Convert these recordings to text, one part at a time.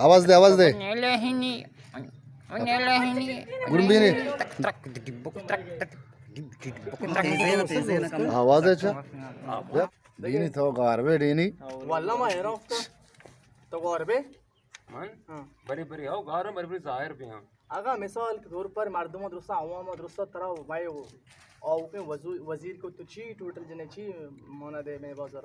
आवाज दे आवाज दे गुरबीनी आवाज अच्छा दीनी तो गारबे दीनी वल्ला मा हेरो तो गारबे मन बरी बरी हो गार बरी बरी जाहिर भी हां आगा मिसाल के तौर पर मर्दों दुरुस्ता अवाम दुरुस्ता तरह भाई वो और के वजीर को तो ची टोटल जने ची मोना दे में बाजार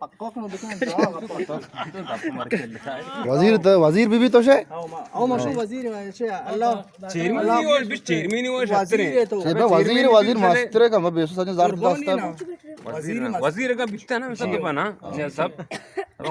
पक्का को देखो वजीर बीबी तो शे आओ मशहूर वजीर है अल्लाह चेयरमैन वो शक्ति वजीर मास्टर का मैं 200,000 दास्ता वजीर का बिकता ना सब बना ये सब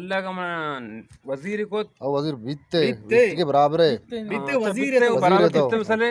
अल्लाह का वजीर को वजीर बीते के बराबर है बीते वजीर है तो बराबर कितने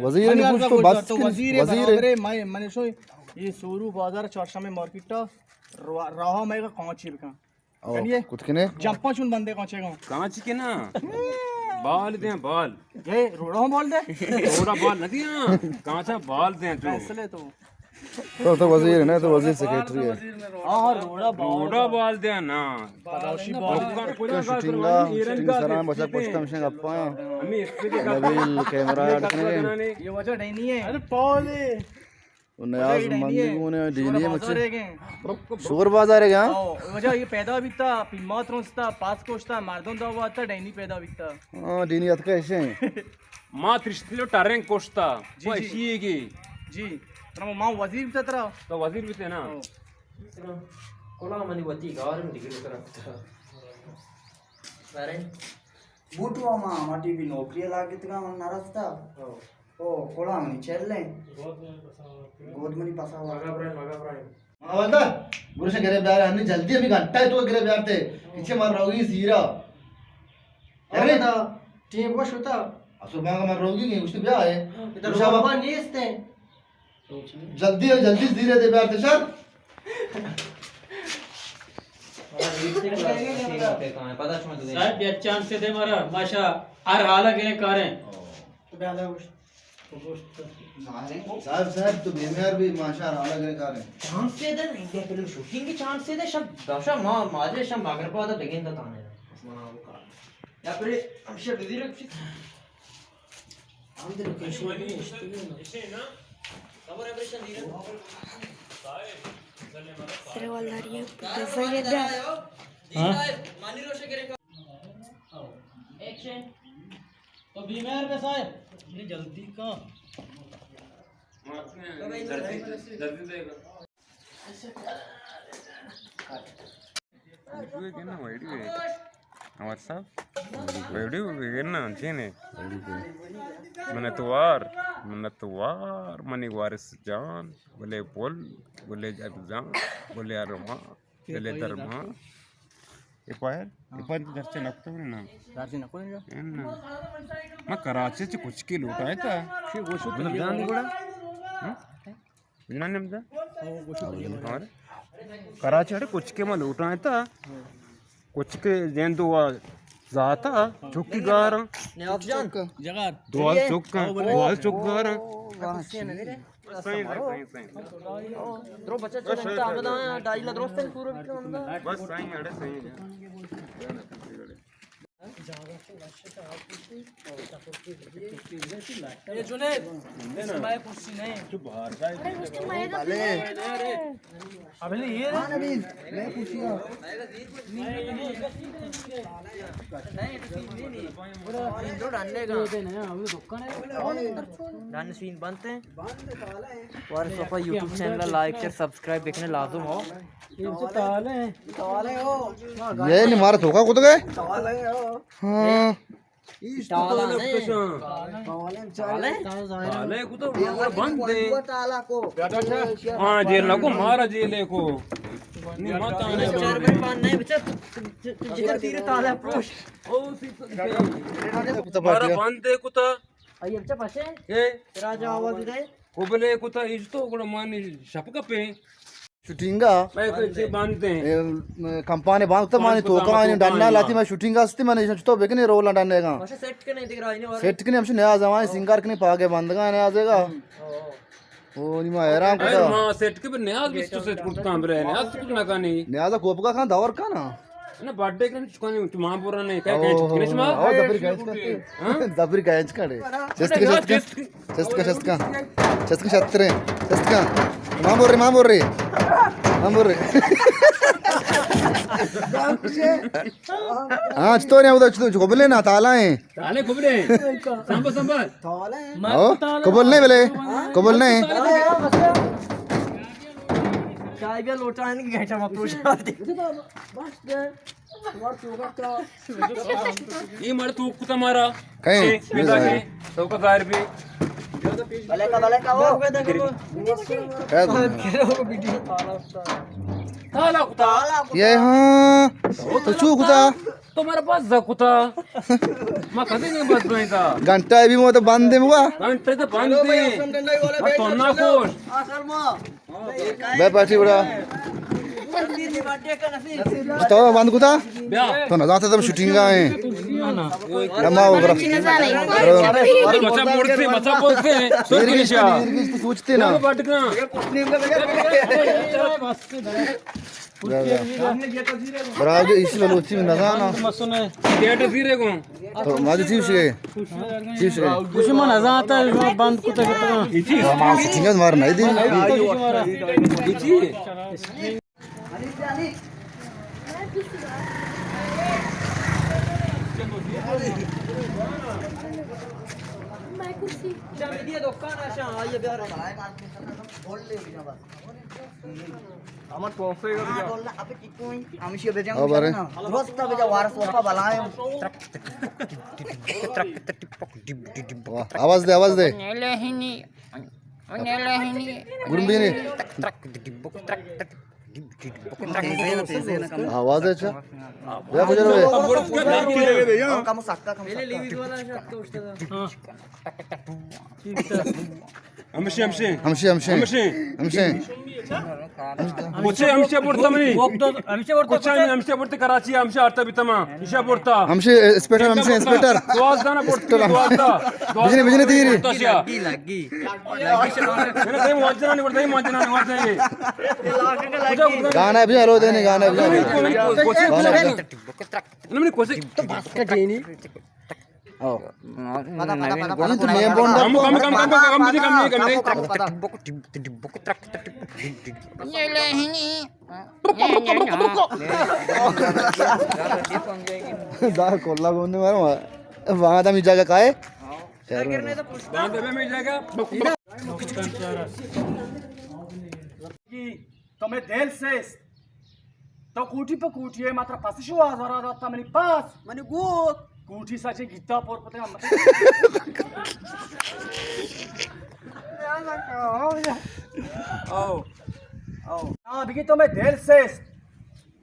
वजीर ने कुछ तो बस वजीर मैंने सो ये सोरू बाजार चौरशा में मार्केट रहा मैं का कांची का चलिए कुछ कने जंपा चुन बंदे कांचे का कांच के ना बाल दे बाल ये रोड़ा बोल दे रोड़ा बाल नहीं ना कांचा बाल दे जो फैसले तो वजीर है ना तो वजीर सेक्रेटरी है हां रोड़ा बाल दे ना पदावशी बाल शूटिंग सराम बचा पोस्ट में गप्पा नबील कैमरा रखने ये वजह नहीं है अरे पौले नयाज मंदी ने दीनी मचे शुगर बाजार है क्या वजह ये पैदा बिकता पिमात रोस्ता पास कोस्ता मर्दों दवा आता डैनी पैदा बिकता हां दीनी अत कैसे मां त्रिस्तिलो टारें कोस्ता वो ऐसी है कि जी तो मां वजीर भी तरा तो वजीर भी थे ना कोला मनी वती गावर में डिग्री करता कारण बूटवा मां माटी भी नौकरी लागे तका मन नरस्ता ओ कोला मनी चलले गोद मनी पसा मगा प्राण आवंदा गुरुसे गिरे ब्यार अन्नी जल्दी अभी घंटा है तो गिरे ब्यार थे पीछे मार रहोगी सीरा अरे ना टीम को शूता असुर का मार रहोगी कि उसने ब्याह है इधर बाबा नीस्ते जल्दी धीरे दे ब्यार थे सर पता छो दे साहब ये चांस से दे मारा माशा हर हाल के करें तो बेला साहब तो बेमेर भी माशाअल्लाह अलग अलग कर रहे चांस से दे इंडिया फिल्म शूटिंग की चांस से दे सब दशा माजे शम बागर पादा बेगिन दा ताने या फिर अक्षय बिजी रखी हम दे लोकेशन इसे ना खबर ऑपरेशन दी तेरे वाला ये कैसा ये दा हां मानी रोशे करे एक्शन तो बीमार पे साहब ये जल्दी का जल्दी देगा वीडियो के ना वीडियो व्हाट्सएप वीडियो के ना चीने मन तुवार मनी वारिस जान बोले बोल बोले जान बोले अरमा बोले दरमा इपायर दर्शन नक्तो ना दर्शन नको ना मैं कराची से कुछ के लूटा है था मतलब जान नहीं पड़ा बिना नेम था और कराची अरे कुछ के मैं लूटा है था कुछ के जैन तो जाता चौकी गार ने अफजान जगह द्वाल चौक गार सही द्रो बच्चा चलता आमदा डाइला दोस्त पूरा बस सही अड़े सही ये जुनेद मैं कुर्सी नहीं तू बाहर का अबे ये मैं पूछिया इंट्रो डालने का डालने सीन बनते हैं और सफा YouTube channel like share subscribe देखने लाजम हो ताले हो ये नहीं मारा धोखा कूद गए ताले हो हाँ ताला नहीं ताले को तो बंद दे ताला को हां जेल को मारा जेल को नहीं माता ने चेयरमैन पान नहीं बच्चा जिधर तीर ताला पोश ओ मारा बंद दे को तो अయ్య बच्चा पासे ए राजा आवाज दे कोबले को तो इज तो गुण मान शपका पे शूटिंगा मैं इसे बांधते हैं कंपाने बांधता माने तो का माने डन्ना लाती मैं शूटिंग असती माने तो बेकने रोल डन्ने का माशा सेट के नहीं दिख रहा है सेट के हमसे नया जमाने सिंगार के नहीं पागे बंदगा ने आ जाएगा ओ नी मैं हैरान अरे को मां सेट के न्याज भी तो सेट कुछ काम रहे न्याज कुछ ना कानी नया जा कोप का खान दवर का ना ना बर्थडे के चुकानी मां पूरा नहीं क्या कहे फिनिश मां ओ दबरी गाइस का दबरी गाइस का रे चेस्ट का छत्रे चेस्ट का मां बोल रही हाँ तो नहीं उधर कबले ना ताला है ताले कुबले संभल कबल नहीं बोले कबल नहीं चाय का लोटा है कि घंटा में पूछा ये मार तू कुत्ता मारा कहीं पिता के तो का गायर भी भले का वो देखो ताला कुत्ता ये हाँ तो चू कुत्ता तुम्हारे पास जा कुत्ता मैं कभी नहीं बच रही था घंटा अभी मैं तो बंद दे मुआ घंटे से बांध दे मैं तो ना खोल बे पार्टी बड़ा तो बंद कुत्ता तो ना जाते तब शूटिंग आए लम्बा हो गया बच्चा बोलते सोच के निशा सोचते ना बटका बराबर इसी वाले उसी में लगा ना थिएटर सीरे को तो माजी चीज है कुछ मन आजा आता है बंद कुत्ता कितना मां शूटिंग मार नहीं दी इची ये दुकान है शाह ये बिहार बोल ले बस আমার পৌঁছে গেল बोलना अबे कितोई हम से बेजा अब अरे दोस्त बेजा वारस वापा बलाए आवाज दे गुरबी ने आवाज है अच्छा या गुजर कम सकता कम पहले लीविस वाला शॉट तो उठता हमशे हमशे बोलता मनी हमशे बोलते कराची हमशे आता बितमा ईशा बोलता हमसे इंस्पेक्टर दुआस दाना बोलते दुआसदा बिजने तीरी लगी मैंने दही मौजना नहीं बोलता मौजना नहीं होता ये गाना भी हेलो देने गाना भी नमनी कोसे तो बस का देनी ओ ये तो मैं बोंडा कम दार कोल्ला गोने मारो वहां दा मी जगह काए गिरने तो पुष्पा कहां देवे में जाएगा તમે દેલ સેસ તો કૂટી પર કૂટી માત્ર પાસશો આઝારા દાતા મની પાસ મને ગો કૂટી સાચે ગીતા પોર પતે हाँ देखिए तो मैं देल से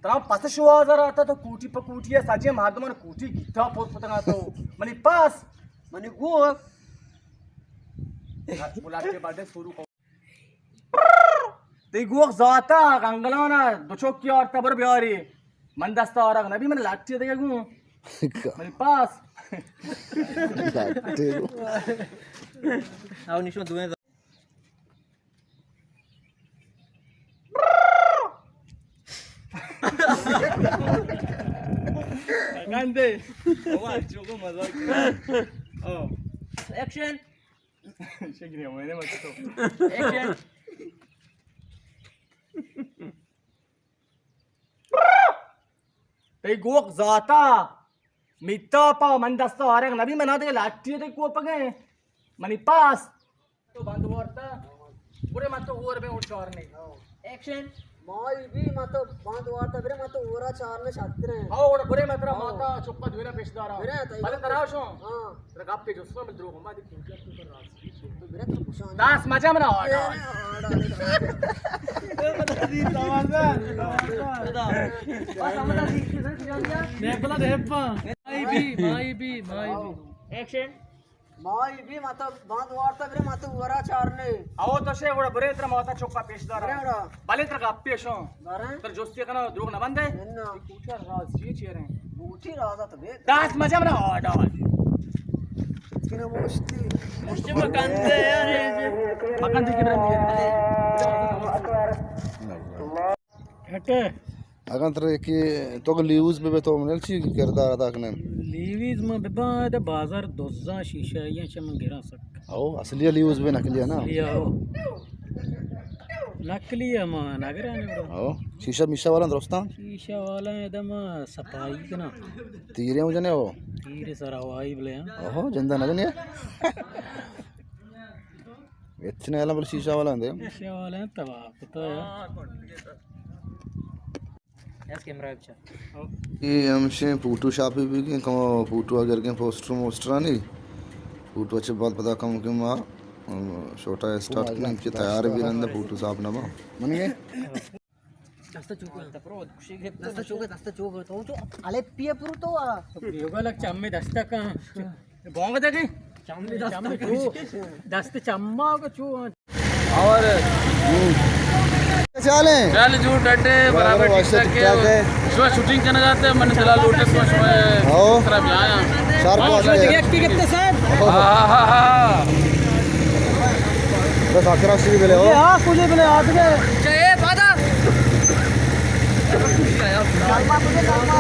तरा पासशो आज़ारा आता तो कूटी पर कूटी है साचे मार दो मन कूटी गीता पोर पतंगा तो मनी पास मनी गो बुला के बाद शुरू ते गोख जाता गंगलाना दुचोक की और तबर बिहारी मन दस्ता और नबी मन लाठी दे गु मेरे पास आओ निशो दुए गंदे वो चोको मजा ओ एक्शन शेगिने मैंने मत तो एक्शन ते गोख जाता मित्ता पा मन दस्ता और नबी मना दे लाठी दे को पगे मनी पास तो बंद होता पूरे मत तो और में उठ और नहीं एक्शन माई भी मत बांध वार्ता बिरे मत ओरा चारने छात्र हैं हां और पूरे मात्रा माता चुप्पा धुरा पेशदारा बिरे ताई भले कराओ शो हां तर गाप के जोसो में द्रोह मा दे पूजा तू कर रात तो बिरे तो पुशान दास मजा मना और नेपला देप्पा माई भी एक्शन माई भी माता बांध वार्ता बरे माता वरा चारने आओ तो शे वो बरे तर माता चौका पेशदार बरे वरा बाले तर का पेशो बरे तर जोस्ती कना द्रोग न बंदे निन्ना कुठे राज जी चेरे बूटी राजा तो बे दास मजा बना ऑर्डर किना मुश्ती बकंदे बकंदे की बरे हटे अगन तर की तो लीव्स पे तो मनल ची किरदार अदा करने लीवीज में बेबा दे बाजार दोजा शीशा ये शम गिरा सक आओ असली लीव्स पे नकली है ना लिया हो नकली है मां नगरा ने बरो आओ शीशा मिशा वाला दोस्तान शीशा वाला एकदम सफाई कना तीरे मुझे ने हो तीरे सरावाई बले ओहो जिंदा नगन है इतने वाला बल शीशा वाला है शीशा वाला तवा पता है यस कैमरा अच्छा ये हमसे फोटो शॉप भी की कम फोटो अगर के पोस्टर मोस्टर नहीं फोटो अच्छे बहुत पता कम के मां छोटा स्टार्ट में की तैयार भी रहंदा फोटो शॉप ना बा मन गए दस्ता चोक तो अले पिए पुरु तो योगा लग चम्मे दस्ता का बोंग दे गई चम्मे दस्ते चम्मा को चू और चले चल जू डटे बराबर ठीक ठाक है शो शूटिंग करने जाते हैं मैंने चला लोटे को शो आओ तरफ आया शार्प वाले कितने साहब हा बस आखिर से बोले हो हां कुछ बोले हाथ में ए बादा सालमा मुझे सालमा